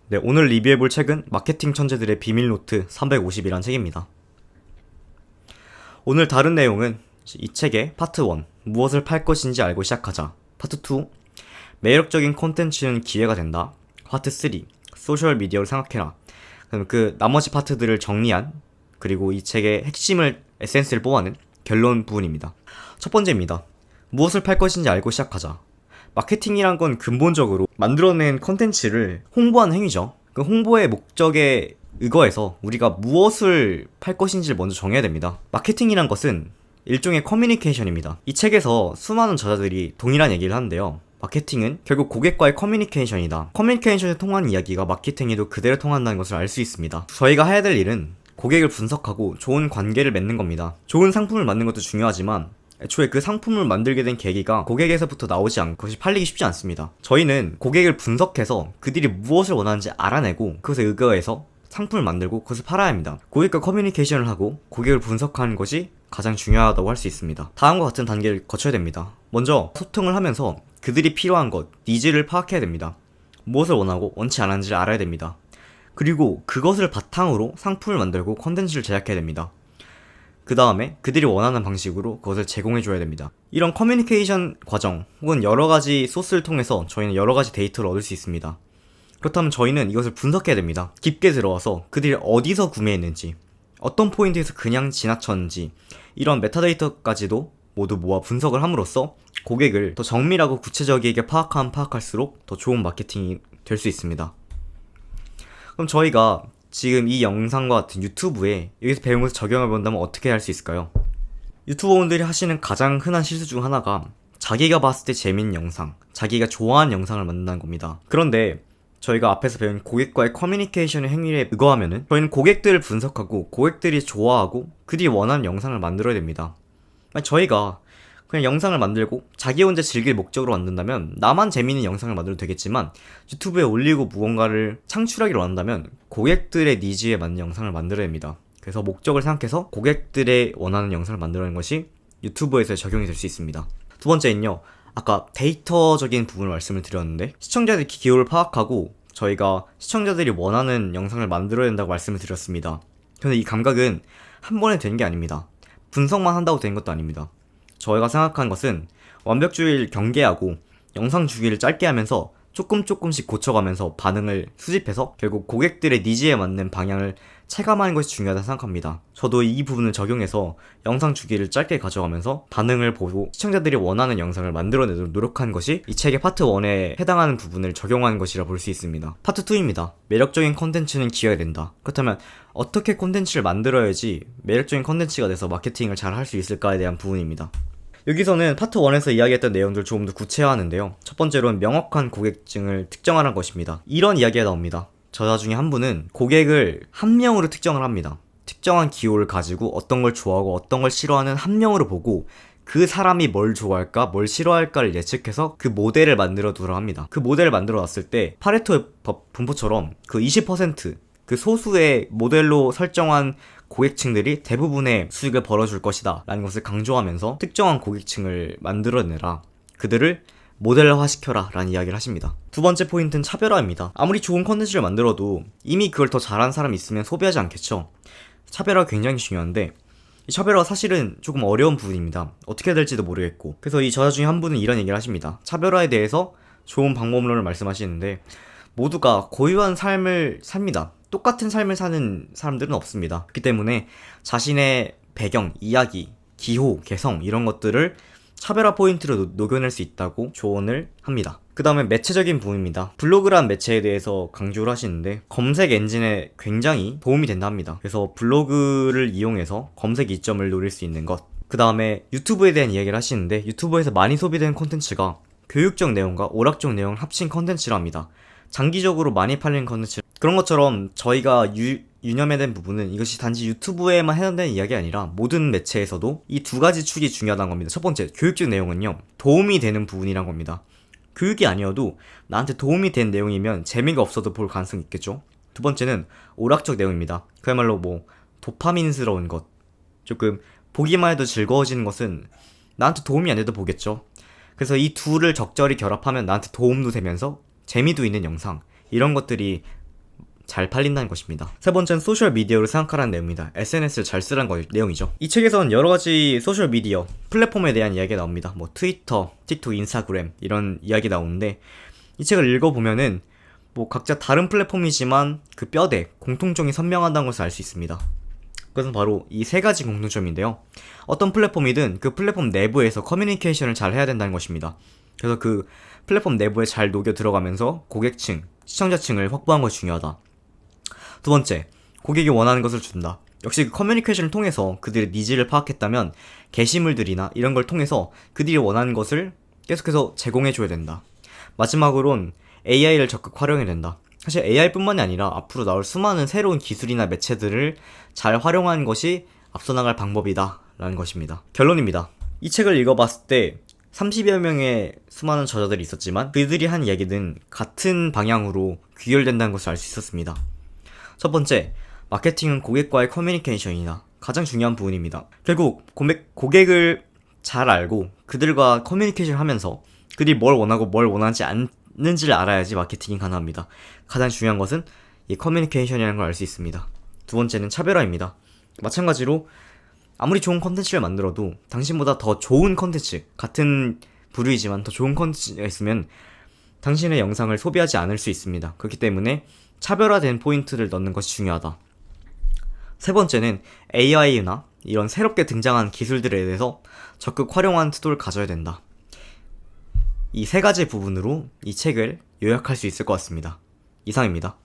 네, 오늘 리뷰해볼 책은 마케팅 천재들의 비밀노트 350이란 책입니다. 오늘 다룬 내용은 이 책의 파트 1, 무엇을 팔 것인지 알고 시작하자, 파트 2, 매력적인 콘텐츠는 기회가 된다, 파트 3, 소셜미디어를 생각해라. 그럼 그 나머지 파트들을 정리한, 그리고 이 책의 핵심을, 에센스를 뽑아낸 결론 부분입니다. 첫 번째입니다. 무엇을 팔 것인지 알고 시작하자. 마케팅이란 건 근본적으로 만들어낸 컨텐츠를 홍보하는 행위죠. 그 홍보의 목적에 의거해서 우리가 무엇을 팔 것인지를 먼저 정해야 됩니다. 마케팅이란 것은 일종의 커뮤니케이션입니다. 이 책에서 수많은 저자들이 동일한 얘기를 하는데요. 마케팅은 결국 고객과의 커뮤니케이션이다. 커뮤니케이션에 통한 이야기가 마케팅에도 그대로 통한다는 것을 알 수 있습니다. 저희가 해야 될 일은 고객을 분석하고 좋은 관계를 맺는 겁니다. 좋은 상품을 만드는 것도 중요하지만 애초에 그 상품을 만들게 된 계기가 고객에서부터 나오지 않고 그것이 팔리기 쉽지 않습니다. 저희는 고객을 분석해서 그들이 무엇을 원하는지 알아내고 그것에 의거해서 상품을 만들고 그것을 팔아야 합니다. 고객과 커뮤니케이션을 하고 고객을 분석하는 것이 가장 중요하다고 할 수 있습니다. 다음과 같은 단계를 거쳐야 됩니다. 먼저 소통을 하면서 그들이 필요한 것, 니즈를 파악해야 됩니다. 무엇을 원하고 원치 않은지를 알아야 됩니다. 그리고 그것을 바탕으로 상품을 만들고 컨텐츠를 제작해야 됩니다. 그 다음에 그들이 원하는 방식으로 그것을 제공해줘야 됩니다. 이런 커뮤니케이션 과정 혹은 여러가지 소스를 통해서 저희는 여러가지 데이터를 얻을 수 있습니다. 그렇다면 저희는 이것을 분석해야 됩니다. 깊게 들어와서 그들이 어디서 구매했는지, 어떤 포인트에서 그냥 지나쳤는지, 이런 메타데이터까지도 모두 모아 분석을 함으로써 고객을 더 정밀하고 구체적이게 파악하면 파악할수록 더 좋은 마케팅이 될 수 있습니다. 그럼 저희가 지금 이 영상과 같은 유튜브에 여기서 배운 것을 적용해 본다면 어떻게 할 수 있을까요? 유튜버분들이 하시는 가장 흔한 실수 중 하나가 자기가 봤을 때 재밌는 영상, 자기가 좋아하는 영상을 만든다는 겁니다. 그런데 저희가 앞에서 배운 고객과의 커뮤니케이션의 행위에 의거하면은 저희는 고객들을 분석하고 고객들이 좋아하고 그들이 원하는 영상을 만들어야 됩니다. 저희가 그냥 영상을 만들고 자기 혼자 즐길 목적으로 만든다면 나만 재미있는 영상을 만들어도 되겠지만 유튜브에 올리고 무언가를 창출하기를 원한다면 고객들의 니즈에 맞는 영상을 만들어야 됩니다. 그래서 목적을 생각해서 고객들의 원하는 영상을 만들어내는 것이 유튜브에서 적용이 될 수 있습니다. 두 번째는요, 아까 데이터적인 부분을 말씀을 드렸는데 시청자들의 기호를 파악하고 저희가 시청자들이 원하는 영상을 만들어야 된다고 말씀을 드렸습니다. 근데 이 감각은 한 번에 되는 게 아닙니다. 분석만 한다고 되는 것도 아닙니다. 저희가 생각한 것은 완벽주의를 경계하고 영상 주기를 짧게 하면서 조금씩 고쳐가면서 반응을 수집해서 결국 고객들의 니즈에 맞는 방향을 체감하는 것이 중요하다고 생각합니다. 저도 이 부분을 적용해서 영상 주기를 짧게 가져가면서 반응을 보고 시청자들이 원하는 영상을 만들어내도록 노력한 것이 이 책의 파트 1에 해당하는 부분을 적용한 것이라 볼 수 있습니다. 파트 2입니다. 매력적인 콘텐츠는 기회가 된다. 그렇다면 어떻게 콘텐츠를 만들어야지 매력적인 콘텐츠가 돼서 마케팅을 잘 할 수 있을까에 대한 부분입니다. 여기서는 파트 1에서 이야기했던 내용들을 조금 더 구체화하는데요. 첫 번째로는 명확한 고객층을 특정하는 것입니다. 이런 이야기가 나옵니다. 저자 중에 한 분은 고객을 한 명으로 특정을 합니다. 특정한 기호를 가지고 어떤 걸 좋아하고 어떤 걸 싫어하는 한 명으로 보고 그 사람이 뭘 좋아할까 뭘 싫어할까를 예측해서 그 모델을 만들어 두라 합니다. 그 모델을 만들어 놨을 때 파레토의 분포처럼 그 20%, 그 소수의 모델로 설정한 고객층들이 대부분의 수익을 벌어줄 것이다 라는 것을 강조하면서 특정한 고객층을 만들어내라, 그들을 모델화시켜라 라는 이야기를 하십니다. 두 번째 포인트는 차별화입니다. 아무리 좋은 컨텐츠를 만들어도 이미 그걸 더 잘하는 사람이 있으면 소비하지 않겠죠. 차별화가 굉장히 중요한데 이 차별화가 사실은 조금 어려운 부분입니다. 어떻게 해야 될지도 모르겠고, 그래서 이 저자 중에 한 분은 이런 얘기를 하십니다. 차별화에 대해서 좋은 방법론을 말씀하시는데 모두가 고유한 삶을 삽니다. 똑같은 삶을 사는 사람들은 없습니다. 그렇기 때문에 자신의 배경, 이야기, 기호, 개성 이런 것들을 차별화 포인트로 녹여낼 수 있다고 조언을 합니다. 그 다음에 매체적인 부분입니다. 블로그란 매체에 대해서 강조를 하시는데 검색 엔진에 굉장히 도움이 된다 합니다. 그래서 블로그를 이용해서 검색 이점을 노릴 수 있는 것. 그 다음에 유튜브에 대한 이야기를 하시는데 유튜브에서 많이 소비되는 콘텐츠가 교육적 내용과 오락적 내용을 합친 콘텐츠라 합니다. 장기적으로 많이 팔리는 컨텐츠, 그런 것처럼 저희가 유념해야 되는 부분은 이것이 단지 유튜브에만 해당되는 이야기가 아니라 모든 매체에서도 이 두 가지 축이 중요하다는 겁니다. 첫 번째, 교육적 내용은요, 도움이 되는 부분이란 겁니다. 교육이 아니어도 나한테 도움이 된 내용이면 재미가 없어도 볼 가능성이 있겠죠. 두 번째는 오락적 내용입니다. 그야말로 도파민스러운 것, 조금 보기만 해도 즐거워지는 것은 나한테 도움이 안 돼도 보겠죠. 그래서 이 둘을 적절히 결합하면 나한테 도움도 되면서 재미도 있는 영상, 이런 것들이 잘 팔린다는 것입니다. 세 번째는 소셜미디어를 생각하라는 내용입니다. SNS를 잘 쓰라는 내용이죠. 이 책에서는 여러가지 소셜미디어 플랫폼에 대한 이야기가 나옵니다. 뭐 트위터, 틱톡, 인스타그램 이런 이야기 나오는데 이 책을 읽어보면은 뭐 각자 다른 플랫폼이지만 그 뼈대, 공통점이 선명하다는 것을 알 수 있습니다. 그것은 바로 이 세 가지 공통점인데요. 어떤 플랫폼이든 그 플랫폼 내부에서 커뮤니케이션을 잘 해야 된다는 것입니다. 그래서 그 플랫폼 내부에 잘 녹여 들어가면서 고객층, 시청자층을 확보한 것이 중요하다. 두 번째, 고객이 원하는 것을 준다. 역시 그 커뮤니케이션을 통해서 그들의 니즈를 파악했다면 게시물들이나 이런 걸 통해서 그들이 원하는 것을 계속해서 제공해줘야 된다. 마지막으로는 AI를 적극 활용해야 된다. 사실 AI뿐만이 아니라 앞으로 나올 수많은 새로운 기술이나 매체들을 잘 활용하는 것이 앞서 나갈 방법이다 라는 것입니다. 결론입니다. 이 책을 읽어봤을 때 30여 명의 수많은 저자들이 있었지만 그들이 한 얘기는 같은 방향으로 귀결된다는 것을 알 수 있었습니다. 첫 번째, 마케팅은 고객과의 커뮤니케이션이다. 가장 중요한 부분입니다. 결국 고객을 잘 알고 그들과 커뮤니케이션을 하면서 그들이 뭘 원하고 뭘 원하지 않는지를 알아야지 마케팅이 가능합니다. 가장 중요한 것은 이 커뮤니케이션이라는 걸 알 수 있습니다. 두 번째는 차별화입니다. 마찬가지로 아무리 좋은 컨텐츠를 만들어도 당신보다 더 좋은 컨텐츠, 같은 부류이지만 더 좋은 컨텐츠가 있으면 당신의 영상을 소비하지 않을 수 있습니다. 그렇기 때문에 차별화된 포인트를 넣는 것이 중요하다. 세 번째는 AI나 이런 새롭게 등장한 기술들에 대해서 적극 활용하는 태도를 가져야 된다. 이 세 가지 부분으로 이 책을 요약할 수 있을 것 같습니다. 이상입니다.